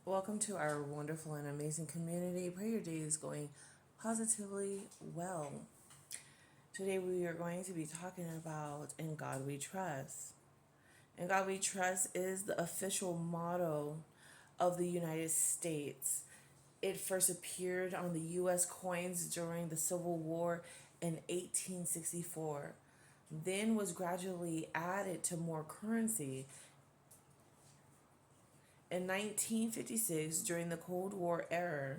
Welcome to our wonderful and amazing community. Pray your day is going positively well. Today we are going to be talking about In God We Trust. In God We Trust is the official motto of the United States. It first appeared on the U.S. coins during the Civil War in 1864, then was gradually added to more currency in 1956 during the Cold War era.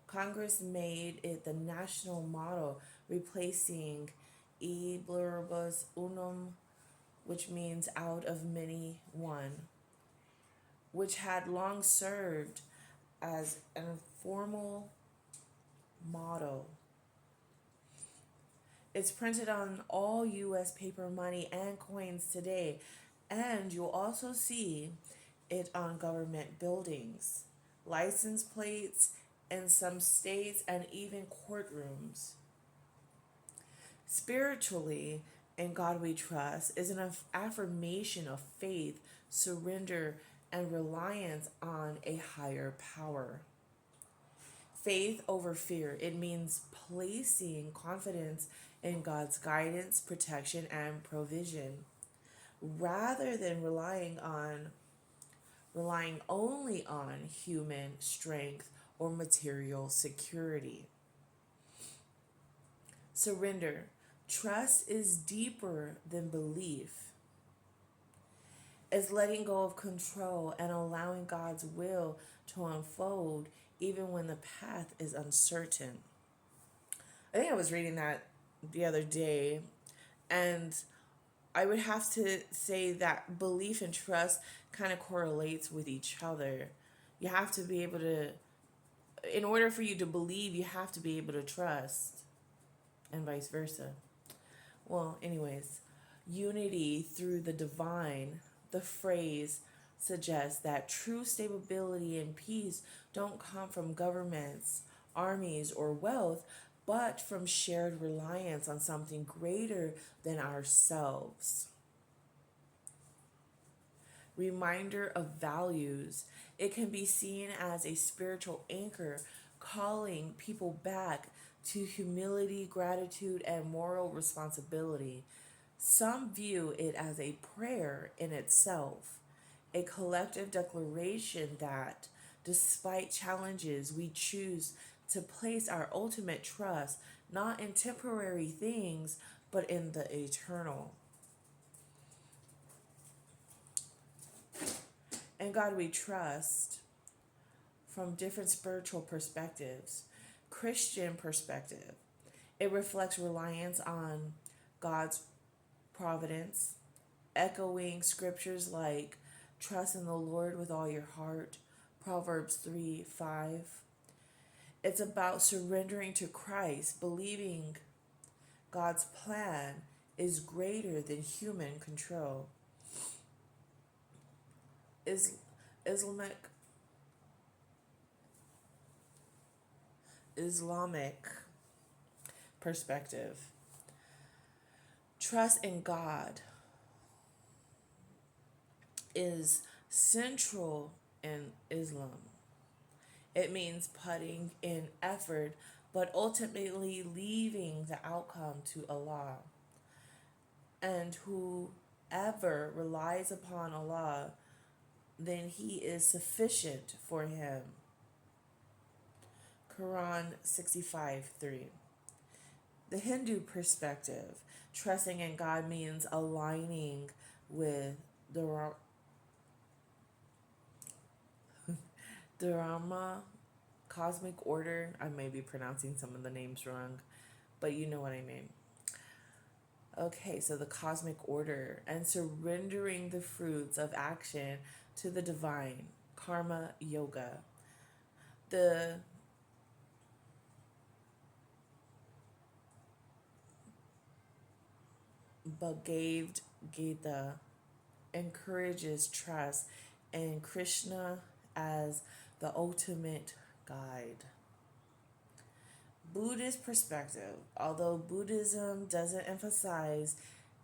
Congress made it the national motto, replacing E pluribus unum, which means out of many one, which had long served as an informal motto. It's printed on all U.S. paper money and coins today, and you'll also see it on government buildings, license plates in some states, and even courtrooms. Spiritually, In God We Trust is an affirmation of faith, surrender, and reliance on a higher power. Faith over fear. It means placing confidence in God's guidance, protection, and provision rather than relying only on human strength or material security. Surrender. Trust is deeper than belief. It's letting go of control and allowing God's will to unfold even when the path is uncertain. I think I was reading that the other day, and I would have to say that belief and trust kind of correlates with each other. You have to be able to, in order for you to believe, you have to be able to trust, and vice versa. Well, anyways, unity through the divine, the phrase suggests that true stability and peace don't come from governments, armies, or wealth, but from shared reliance on something greater than ourselves. Reminder of values. It can be seen as a spiritual anchor calling people back to humility, gratitude, and moral responsibility. Some view it as a prayer in itself, a collective declaration that, despite challenges, we choose to place our ultimate trust not in temporary things, but in the eternal. In God we trust from different spiritual perspectives. Christian perspective, it reflects reliance on God's providence, echoing scriptures like trust in the Lord with all your heart, Proverbs 3:5. It's about surrendering to Christ, believing God's plan is greater than human control. Islamic Islamic perspective. Trust in God is central in Islam. It means putting in effort, but ultimately leaving the outcome to Allah. And whoever relies upon Allah, then He is sufficient for him. Quran 65:3. The Hindu perspective, trusting in God means aligning with the Dharma, cosmic order. I may be pronouncing some of the names wrong, but you know what I mean. Okay, so the cosmic order and surrendering the fruits of action to the divine, karma yoga. The Bhagavad Gita encourages trust in Krishna as the ultimate guide. Buddhist perspective, although Buddhism doesn't emphasize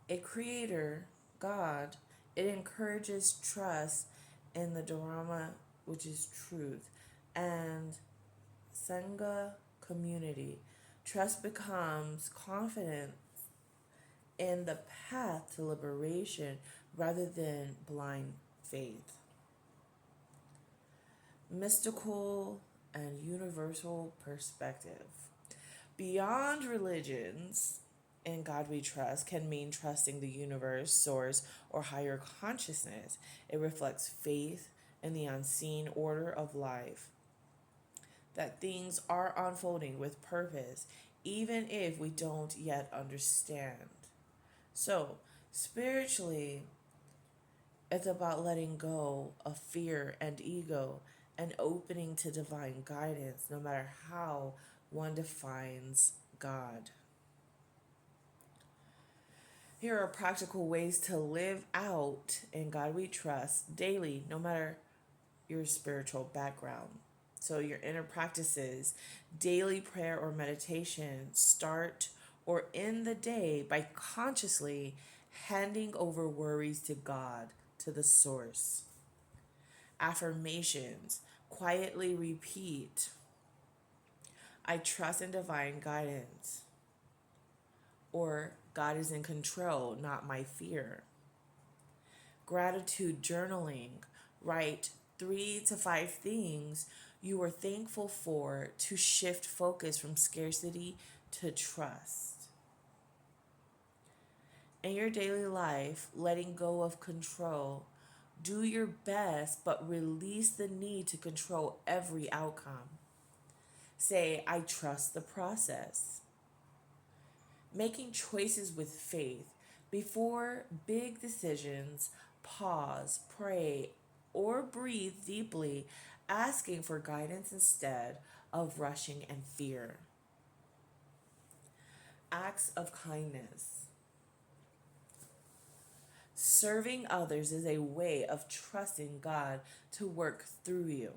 a creator, God, it encourages trust in the Dharma which is truth, and Sangha, community. Trust becomes confidence in the path to liberation rather than blind faith. Mystical and universal perspective. Beyond religions, in God we trust can mean trusting the universe, source, or higher consciousness. It reflects faith in the unseen order of life, that things are unfolding with purpose, even if we don't yet understand. So, spiritually, it's about letting go of fear and ego and opening to divine guidance, no matter how one defines God. Here are practical ways to live out in God we trust daily, no matter your spiritual background. So, your inner practices, daily prayer or meditation, start or end the day by consciously handing over worries to God, to the source. Affirmations, quietly repeat, I trust in divine guidance, or God is in control, not my fear. Gratitude journaling, write 3 to 5 things you are thankful for to shift focus from scarcity to trust. In your daily life, letting go of control, do your best, but release the need to control every outcome. Say, I trust the process. Making choices with faith. Before big decisions, pause, pray, or breathe deeply, asking for guidance instead of rushing and fear. Acts of kindness. Serving others is a way of trusting God to work through you.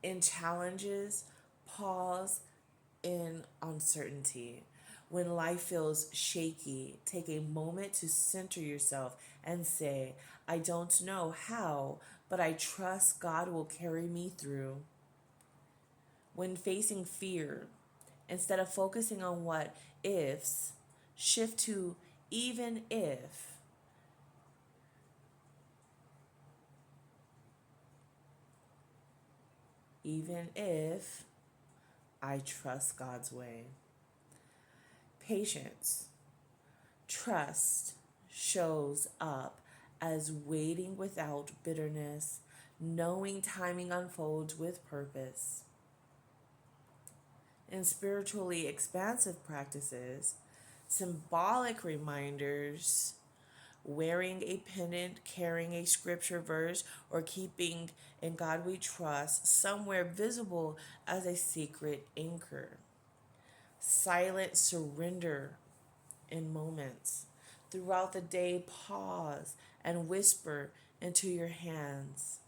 In challenges, pause in uncertainty. When life feels shaky, take a moment to center yourself and say, I don't know how, but I trust God will carry me through. When facing fear, instead of focusing on what ifs, shift to even if. Even if I trust God's way. Patience. Trust shows up as waiting without bitterness, knowing timing unfolds with purpose. In spiritually expansive practices, symbolic reminders, wearing a pendant, carrying a scripture verse, or keeping in God we trust somewhere visible as a secret anchor. Silent surrender in moments. Throughout the day, pause and whisper into your hands.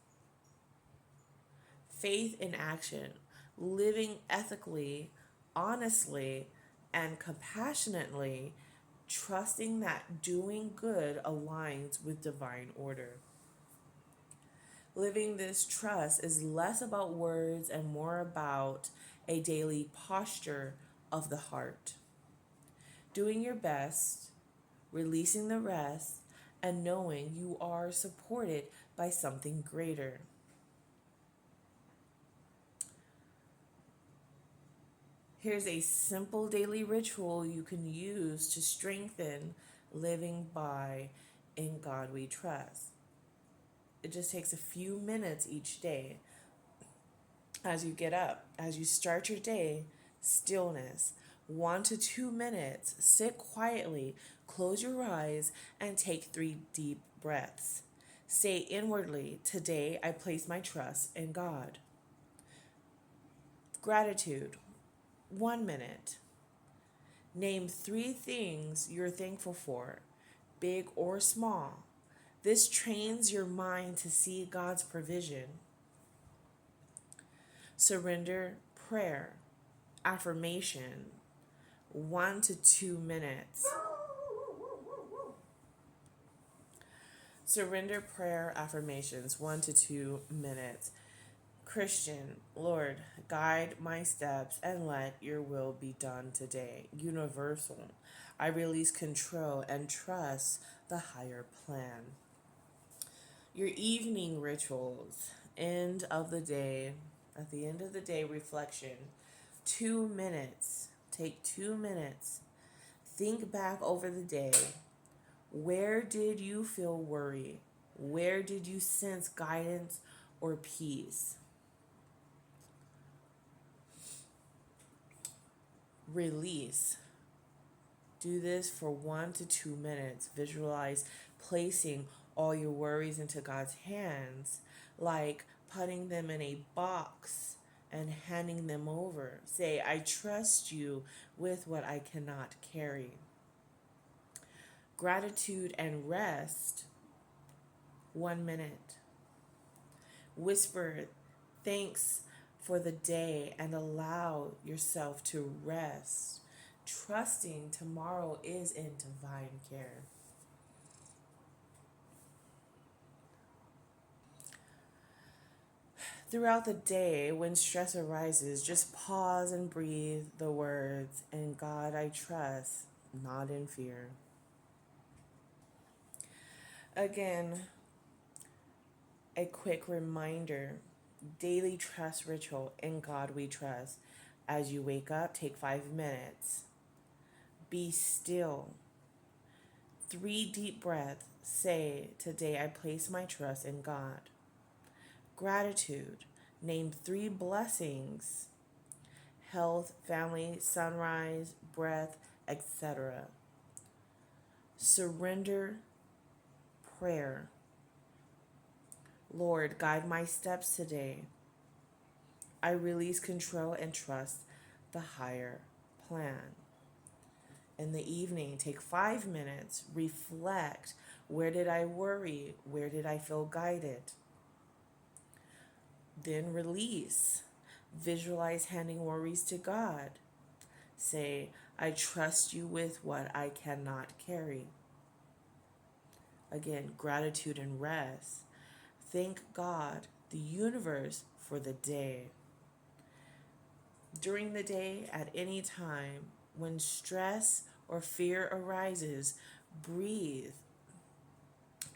Faith in action, living ethically, honestly, and compassionately, trusting that doing good aligns with divine order. Living this trust is less about words and more about a daily posture of the heart. Doing your best, releasing the rest, and knowing you are supported by something greater. Here's a simple daily ritual you can use to strengthen living by In God We Trust. It just takes a few minutes each day. As you get up, as you start your day, stillness. 1 to 2 minutes, sit quietly, close your eyes, and take 3 deep breaths. Say inwardly, today I place my trust in God. Gratitude. 1 minute. Name 3 things you're thankful for, big or small. This trains your mind to see God's provision. Surrender prayer. Affirmation. 1 to 2 minutes. Surrender prayer affirmations, 1 to 2 minutes. Christian, Lord, guide my steps and let your will be done today. Universal, I release control and trust the higher plan. Your evening rituals, end of the day, at the end of the day, reflection, 2 minutes. Take 2 minutes. Think back over the day. Where did you feel worry? Where did you sense guidance or peace? Release. Do this for 1 to 2 minutes. Visualize placing all your worries into God's hands, like putting them in a box and handing them over. Say, I trust you with what I cannot carry. Gratitude and rest, 1 minute. Whisper thanks for the day and allow yourself to rest, trusting tomorrow is in divine care. Throughout the day, when stress arises, just pause and breathe the words, "In God I trust, not in fear." Again, a quick reminder, daily trust ritual, "In God we trust." As you wake up, take 5 minutes. Be still. 3 deep breaths. Say, today I place my trust in God. Gratitude. Name 3 blessings: health, family, sunrise, breath, etc. Surrender prayer. Lord, guide my steps today. I release control and trust the higher plan. In the evening, take 5 minutes, reflect. Where did I worry? Where did I feel guided? Then release. Visualize handing worries to God. Say, I trust you with what I cannot carry. Again, gratitude and rest. Thank God, the universe, for the day. During the day, at any time, when stress or fear arises, breathe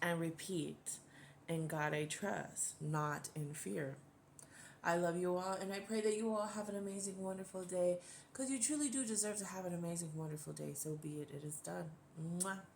and repeat, "In God I trust, not in fear." I love you all, and I pray that you all have an amazing, wonderful day, because you truly do deserve to have an amazing, wonderful day. So be it. It is done. Mwah.